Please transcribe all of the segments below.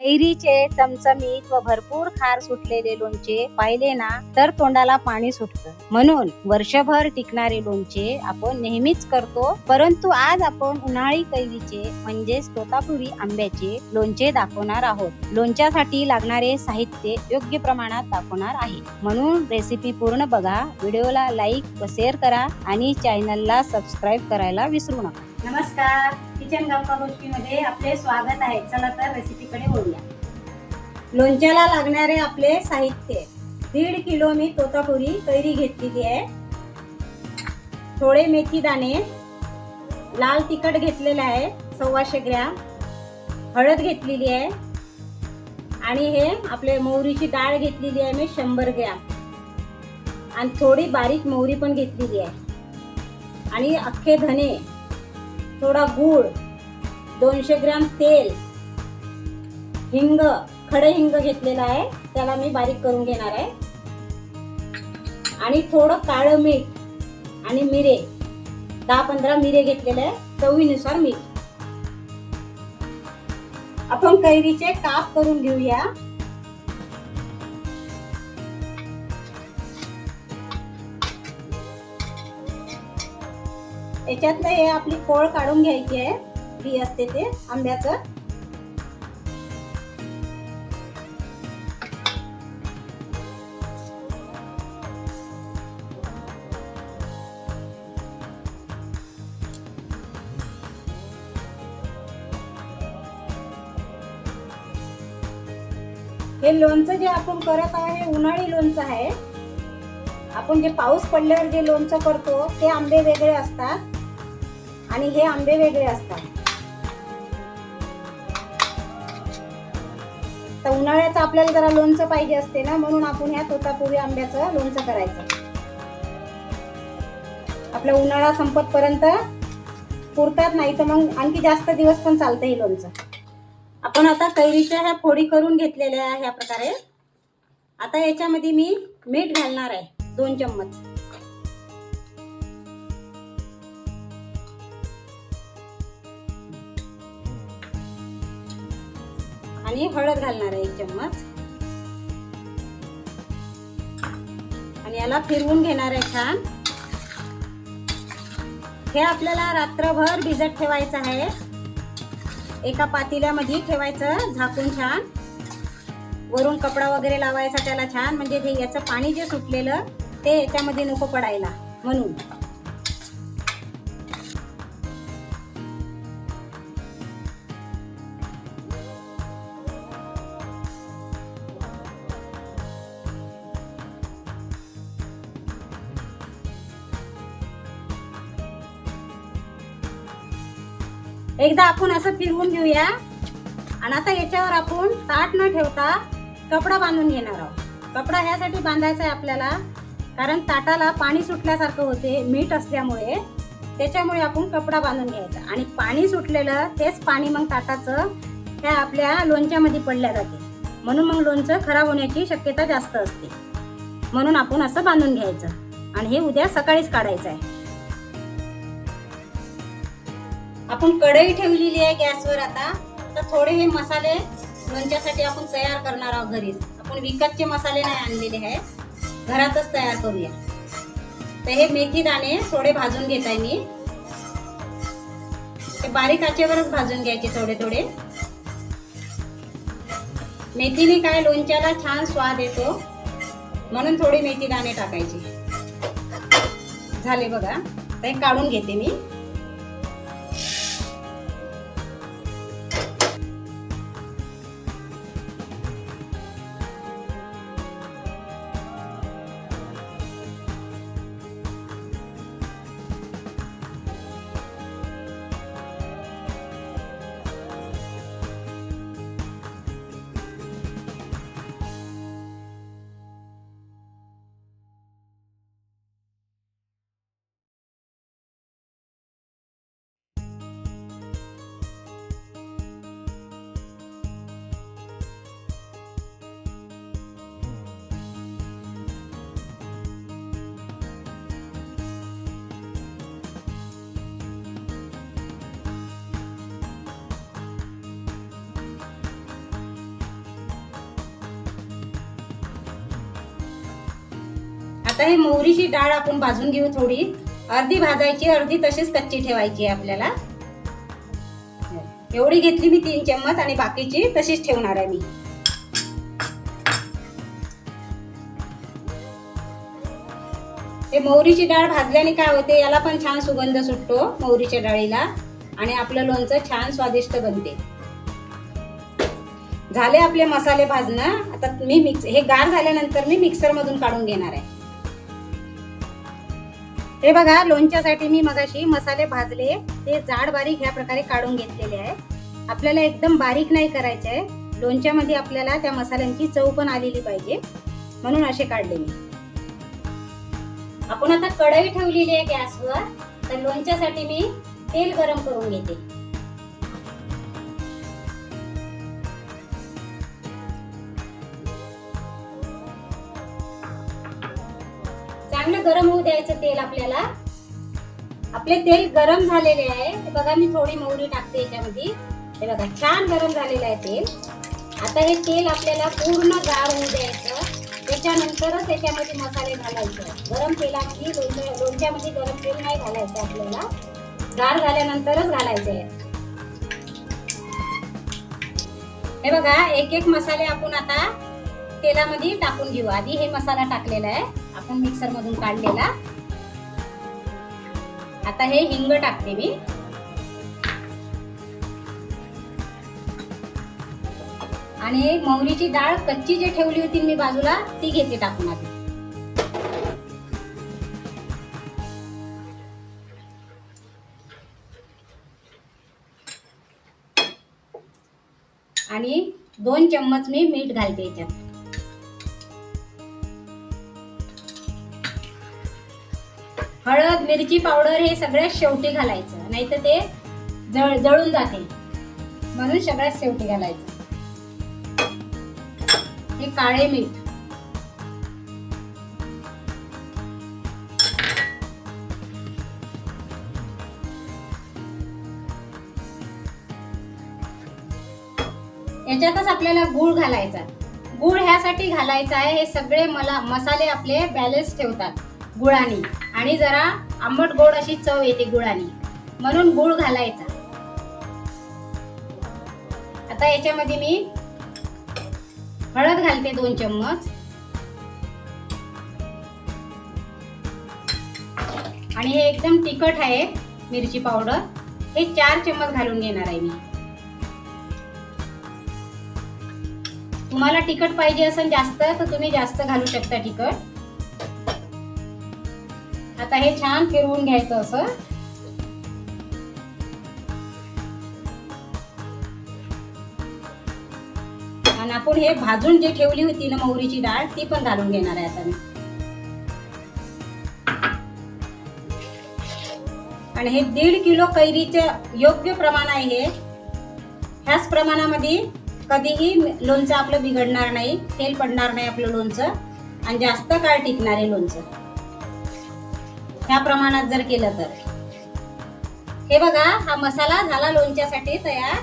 कैरीचे चमचमीत व भरपूर खार सुटलेले लोणचे पाहिले ना तर तोंडाला पाणी सुटतं. म्हणून वर्षभर टिकणारे लोणचे आपण नेहमीच करतो, परंतु आज आपण उन्हाळी कैरीचे म्हणजेच तोतापुरी आंब्याचे लोणचे दाखवणार आहोत. लोणच्यासाठी लागणारे साहित्य योग्य प्रमाणात दाखवणार आहे, म्हणून रेसिपी पूर्ण बघा. व्हिडिओला लाईक व शेअर करा आणि चॅनलला सबस्क्राईब करायला विसरू नका. नमस्कार, किचन गप्पा गोष्टीमध्ये आपले स्वागत आहे. चला तर रेसिपीकडे वळूया. लोणच्याला लागणारे आपले साहित्य: 1.5 किलो मी तोतापुरी कैरी घेतलेली आहे, थोडे मेथी दाणे, लाल तिखट घेतलेले आहे 125 ग्रॅम, हळद घेतलेली आहे आणि हे आपले मोहरीची डाळ घेतलेली आहे मी 100 ग्रॅम आणि थोडी बारीक मोहरी पण घेतलेली आहे आणि अख्खे धने, थोडा गूळ, 200 ग्रॅम तेल, हिंग, खडे हिंग घेतलेला आहे, त्याला मी बारीक करून घेणार आहे आणि थोडं काळं मीठ आणि मिरे, 10-15 मिरे घेतलेले आहे, चवीनुसार मीठ. आपण कैरीचे काप करून घेऊया. याच्यातलं हे आपली कोळ काढून घ्यायची आहे, बी असते ते आंब्याचं. हे लोणचं जे आपण करत आहोत हे उन्हाळी लोणचं आहे. आपण जे पाऊस पडल्यावर जे लोणचं करतो ते आंबे वेगळे असतात आणि हे आंबे वेगळे असतात. तर उन्हाळ्याचं आपल्याला जरा लोणचं पाहिजे असते ना, म्हणून आपण ह्या तोतापुरी आंब्याचं लोणचं करायचं. आपला उन्हाळा संपतपर्यंत पुरतात, नाही तर मग आणखी जास्त दिवस पण चालतं हे लोणचं. आपण आता कैरीच्या ह्या फोडी करून घेतलेल्या आहे ह्या प्रकारे. आता याच्यामध्ये मी मीठ घालणार आहे 2 चम्मच आणि हळद घालणार आहे 1 चम्मच आणि याला फिरवून घेणार आहे छान. हे आपल्याला रात्रभर भिजत ठेवायचं आहे. एका पातेल्यामध्ये ठेवायचं झाकून छान, वरून कपडा वगैरे लावायचा त्याला छान, म्हणजे ते याचं पाणी जे सुटलेलं ते याच्यामध्ये नको पडायला म्हणून. एकदा आपण असं फिरवून घेऊया आणि आता याच्यावर आपण ताट न ठेवता कपडा बांधून घेणार आहोत. कपडा ह्यासाठी बांधायचा आहे आपल्याला, कारण ताटाला पाणी सुटल्यासारखं होते मीठ असल्यामुळे, त्याच्यामुळे आपण कपडा बांधून घ्यायचा आणि पाणी सुटलेलं तेच पाणी मग ताटाचं ह्या आपल्या लोणच्यामध्ये पडल्या जाते, म्हणून मग लोणचं खराब होण्याची शक्यता जास्त असते. म्हणून आपण असं बांधून घ्यायचं आणि हे उद्या सकाळीच काढायचं आहे. आपण कढई ठेवलेली आहे गॅसवर. आता थोडे हे मसाले लोणच्यासाठी आपण तयार करणार आहोत घरीच. आपण विकतचे मसाले नाही आणलेले आहे, घरातच तयार करूया. तर हे मेथी दाणे थोडे भाजून घेत आहे मी. ते बारीक आचेवरच भाजून घ्यायचे थोडे थोडे. मेथीने काय लोणच्याला छान स्वाद येतो, म्हणून थोडी मेथी दाणे टाकायची. झाले बघा, ते काढून घेते मी. आता हे मोहरीची डाळ आपण भाजून घेऊ. थोडी अर्धी भाजायची, अर्धी तशीच कच्ची ठेवायची आहे आपल्याला. एवढी घेतली मी 3 चम्मच आणि बाकीची तशीच ठेवणार आहे मी. हे मोहरीची डाळ भाजल्याने काय होते, याला पण छान सुगंध सुटतो मोहरीच्या डाळीला आणि आपलं लोणचं छान स्वादिष्ट बनते. झाले आपले मसाले भाजणं. आता मी हे गार झाल्यानंतर मी मिक्सर मधून काढून घेणार आहे. हे बघा, लोणच्यासाठी मी मगाशी मसाले भाजले ते जाड बारीक ह्या प्रकारे काढून घेतलेले आहे. आपल्याला एकदम बारीक नाही करायचे आहे. लोणच्यामध्ये आपल्याला त्या मसाल्यांची चव पण आलेली पाहिजे, म्हणून असे काढले मी. आपण आता कढई ठेवलेली आहे गॅसवर. तर लोणच्यासाठी मी तेल गरम करून घेते. चांगलं गरम होऊ द्यायचं तेल आपल्याला. आपले तेल गरम झालेले आहे. बघा, मी थोडी मोहरी टाकते याच्यामध्ये. हे बघा, छान गरम झालेलं आहे तेल. आता हे तेल आपल्याला पूर्ण गार होऊ द्यायचं. त्याच्यानंतरच त्याच्यामध्ये मसाले घालायचे. गरम तेलामध्ये लोणच्यामध्ये गरम तेल नाही घालायचं आपल्याला, गार झाल्यानंतरच घालायचे. हे बघा, एक एक मसाले आपण आता तेलामध्ये टाकून घेऊ. आधी हे मसाला टाकलेला आहे आपण मिक्सर मधून काढलेला. आता हे हिंग टाकते मी. आणि मोहरीची डाळ कच्ची जी ठेवली होती मी बाजूला, ती घेते टाकून आधी. आणि 2 चम्मच मी मीठ घालते याच्यात. हळद, मिरची पावडर हे सगळ्यात शेवटी घालायचं, नाहीतर ते जळून जाते, म्हणून सगळ्यात शेवटी घालायचं. हे काळे मीठ. याच्यातच आपल्याला गूळ घालायचा. गूळ ह्यासाठी घालायचा आहे, हे सगळे मसाले आपले बॅलन्स ठेवतात गुळाने, आणि जरा आंबट गोड अशी चव येते गुळाने, म्हणून गूळ घालायचा. आता याच्यामध्ये मी हळद घालते 2 चम्मच. आणि हे एकदम तिखट आहे मिरची पावडर, हे 4 चम्मच घालून घेणार आहे मी. तुम्हाला तिखट पाहिजे असेल जास्त तर तुम्ही जास्त घालू शकता तिखट. आता हे छान फिरवून घ्यायचं असं. आणि आपण हे भाजून जे ठेवली होती ना मोहरीची डाळ, ती पण घालून घेणार आहे आता मी. आणि हे 1.5 किलो कैरीचे योग्य प्रमाण आहे हे. ह्याच प्रमाणामध्ये कधीही लोणचं आपलं बिघडणार नाही, तेल पडणार नाही आपलं लोणचं, आणि जास्त काळ टिकणार आहे लोणचं ह्या प्रमाणात जर केलं तर. हे बघा, हा मसाला झाला लोणच्यासाठी तयार.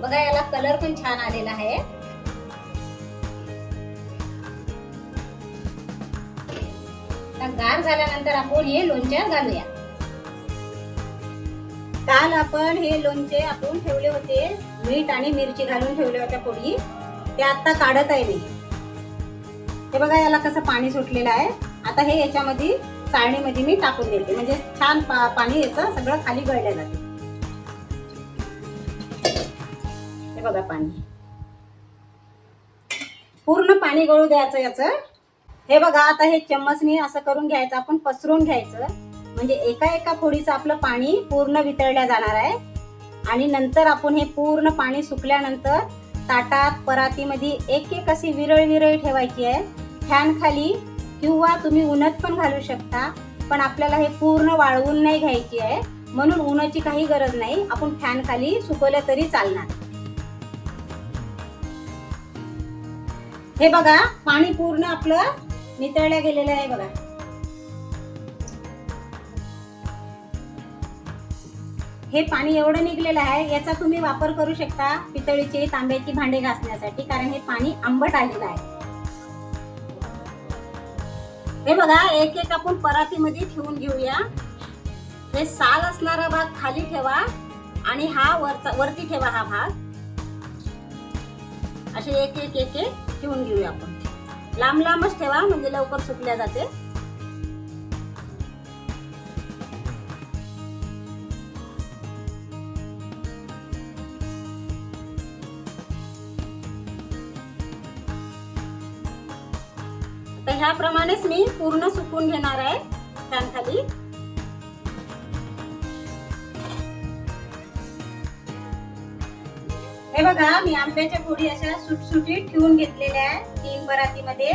बघा, याला कलर पण छान आलेला आहे. गार झाल्यानंतर आपण हे लोणच्यात घालूया. काल आपण हे लोणचे आपण ठेवले होते, मीठ आणि मिरची घालून ठेवल्या होत्या फोडी, ते आता काढत आहे मी. हे बघा, याला कसं पाणी सुटलेलं आहे. आता हे याच्यामध्ये चाळणीमध्ये मी टाकून देते, म्हणजे छान पाणी याचं सगळं खाली गळलं जाते. हे बघा, पाणी पूर्ण पाणी गळू द्यायचं याचं. हे बघा, आता हे चम्मचने असं करून घ्यायचं, आपण पसरून घ्यायचं, म्हणजे एका एका फोडीचं आपलं पाणी पूर्ण वितळल्या जाणार आहे. आणि नंतर आपण हे पूर्ण पाणी सुकल्यानंतर ताटात परातीमध्ये एक एक अशी विरळ विरळ ठेवायची आहे, फॅन खाली, किंवा तुम्ही उन्हात पण घालू शकता. पण आपल्याला हे पूर्ण वाळवून नाही घ्यायची आहे, म्हणून उन्हाची काही गरज नाही. आपण फॅन खाली सुकवलं तरी चालणार. हे बघा, पाणी पूर्ण आपलं नितळल्या गेलेलं आहे बघा. हे पाणी एवढं निघलेलं आहे, याचा तुम्ही वापर करू शकता पितळीची, तांब्याची भांडे घासण्यासाठी, कारण हे पाणी आंबट आलेलं आहे. हे बघा, एक एक आपण परातीमध्ये ठेवून घेऊया. हे साल असणारा भाग खाली ठेवा आणि हा वरती ठेवा. हा भाग असे एक एक एक एक ठेवून घेऊया आपण. लांब लांबच ठेवा म्हणजे लवकर सुकल्या जाते. तर ह्याप्रमाणेच मी पूर्ण सुकून घेणार आहे फॅन खाली. हे बघा, मी आंब्याच्या फोडी अशा सुटसुटीत ठेवून घेतलेल्या आहे. 3 परातीमध्ये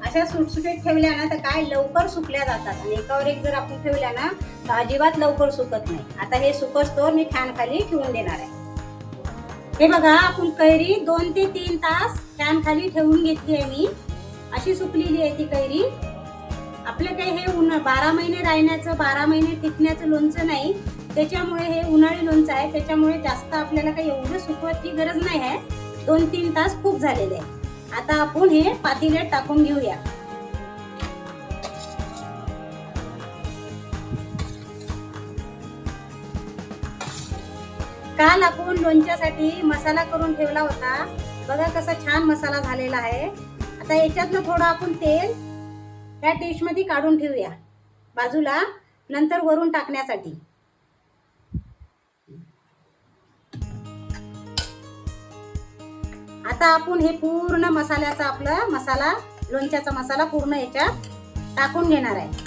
अशा सुटसुटीत ठेवल्या ना तर काय लवकर सुकल्या जातात. आणि एकावर एक जर आपण ठेवल्या ना तर अजिबात लवकर सुकत नाही. आता हे सुकस्तोवर मी फॅन खाली ठेवून देणार आहे. हे बघा, आपण कैरी 2 ते 3 तास फॅन खाली ठेवून घेतली आहे मी. अशी सुकलेली आहे ती कैरी. आपलं काही हे 12 महिने राहण्याचं, 12 महिने टिकण्याचं लोणचं नाही. त्याच्यामुळे हे उन्हाळी लोणचं आहे. त्याच्यामुळे जास्त आपल्याला काही एवढं सुकवायची गरज नाही आहे. 2-3 तास खूप झालेले आहे. आता आपण हे पातेल्यात टाकून घेऊया. काल आपण लोणच्यासाठी मसाला करून ठेवला होता. बघा कसा छान मसाला झालेला आहे. आता याच्यातनं थोडं आपण तेल त्या डिश मध्ये काढून ठेवूया बाजूला, नंतर वरून टाकण्यासाठी. आता आपण हे पूर्ण मसाल्याचा आपला मसाला, लोणच्याचा मसाला पूर्ण याच्यात टाकून घेणार आहे.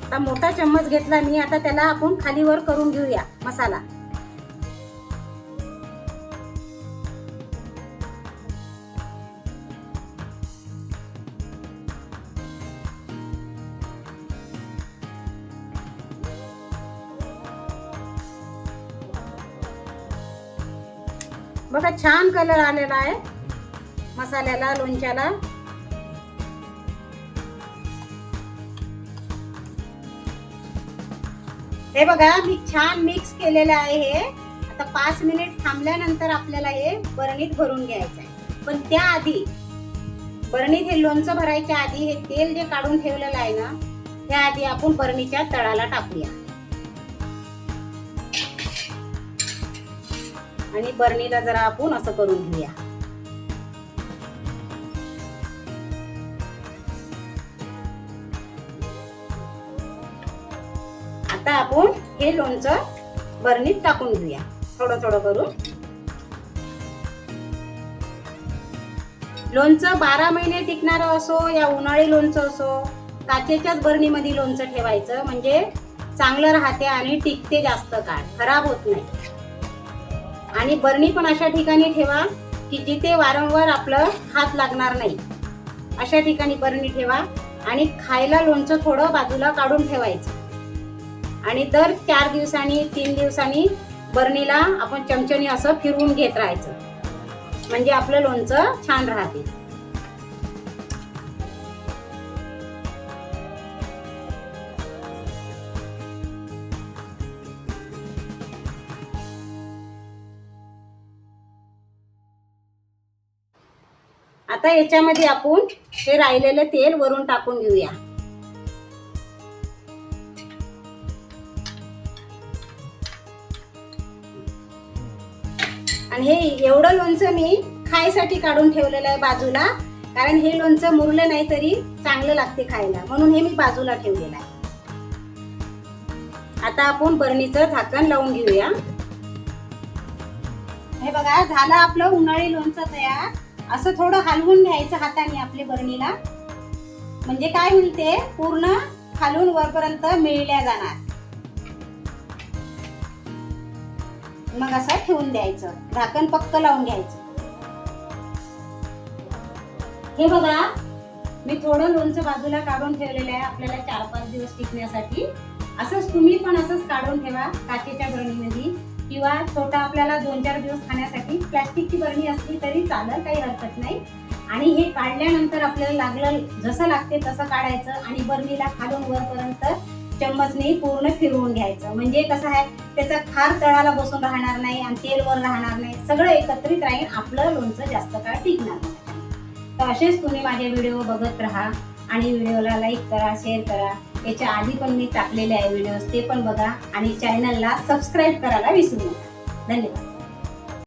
आता मोठा चम्मच घेतला मी. आता त्याला आपण खालीवर करून घेऊया मसाला. बघा छान कलर आलेला आहे मसाल्याला, लोणच्याला. हे बघा, मी छान मिक्स केलेलं आहे हे. आता 5 मिनिट थांबल्यानंतर आपल्याला हे बरणीत भरून घ्यायचं आहे. पण त्याआधी बरणीत हे लोणचं भरायच्या आधी हे तेल जे काढून ठेवलेलं आहे ना, त्याआधी आपण बरणीच्या तळाला टाकूया आणि बरणीला जरा आपण असं करून घेऊया. आता आपण हे लोणचं बरणीत टाकून घेऊया थोडं थोडं करून. लोणचं 12 महिने टिकणारं असो या उन्हाळी लोणचं असो, काचेच्याच बरणीमध्ये लोणचं ठेवायचं म्हणजे चांगलं राहते आणि टिकते जास्त काळ, खराब होत नाही. आणि बरणी पण अशा ठिकाणी ठेवा की जिथे वारंवार आपलं हात लागणार नाही. अशा ठिकाणी बरणी ठेवा. आणि खायला लोणचं थोडं बाजूला काढून ठेवायचं. आणि दर 4 दिवसांनी 3 दिवसांनी बरणीला आपण चमच्याने असं फिरवून घेत राहायचं म्हणजे आपलं लोणचं छान राहते. आता याच्यामध्ये आपण हे राहिलेलं तेल वरून टाकून घेऊया. आणि हे एवढं लोणचं मी खायसाठी काढून ठेवलेलं आहे बाजूला, कारण हे लोणचं मुरलं नाही तरी चांगलं लागते खायला, म्हणून हे मी बाजूला ठेवलेलं आहे. आता आपण बरणीचं झाकण लावून घेऊया. हे बघा, झालं आपलं उन्हाळी लोणचं तयार. असं थोडं हलवून घ्यायचं हाताने आपल्या बरणीला, म्हणजे काय होईल ते पूर्ण खालून वरपर्यंत मिळल्या जाणार. मग असं ठेवून द्यायचं, झाकण पक्क लावून घ्यायचं. हे बघा, मी थोडं लोणचं बाजूला काढून ठेवलेलं आहे आपल्याला 4-5 दिवस टिकण्यासाठी. असंच तुम्ही पण असंच काढून ठेवा काचेच्या बरणीमध्ये, किंवा छोटा आपल्याला 2-4 दिवस खाण्यासाठी प्लास्टिकची बरणी असली तरी चालेल, काही हरकत नाही. आणि हे काढल्यानंतर आपल्याला लागलं जसं लागते तसं काढायचं आणि बरणीला खालून वरपर्यंत चम्मचने पूर्ण फिरवून घ्यायचं. म्हणजे कसं आहे, त्याचा खार तळाला बसून राहणार नाही आणि तेल वर राहणार नाही, सगळं एकत्रित राहील, आपलं लोणचं जास्त काळ टिकणार नाही. तर असेच तुम्ही माझे व्हिडिओ बघत राहा आणि व्हिडिओला लाईक करा, शेअर करा. याच्या आधी पण मी टाकलेले आहे व्हिडिओज, ते पण बघा आणि चॅनलला सबस्क्राईब करायला विसरू नका. धन्यवाद.